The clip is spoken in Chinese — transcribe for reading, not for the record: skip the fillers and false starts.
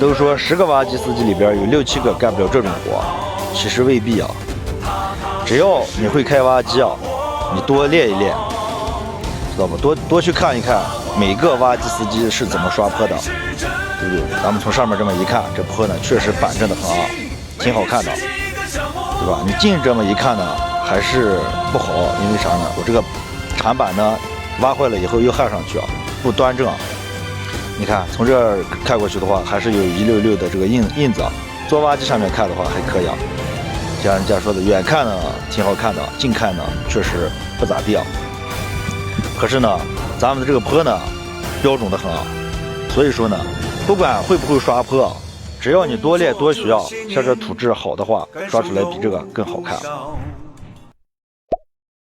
都说10个挖机司机里边有6、7个干不了这种活，其实未必啊。只要你会开挖机啊，你多练一练，知道吧？多去看一看每个挖机司机是怎么刷坡的，对不对？咱们从上面这么一看，这坡呢确实板正的很啊，挺好看的，对吧？你近这么一看呢，还是不好，因为啥呢？我这个铲板呢挖坏了以后又焊上去啊，不端正。你看从这儿看过去的话，还是有166的这个印子啊。坐挖机上面看的话还可以啊。像人家说的，远看呢挺好看的，近看呢确实不咋地啊。可是呢，咱们的这个坡呢标准的很啊，所以说呢，不管会不会刷坡，只要你多练多学啊，像这土质好的话，刷出来比这个更好看。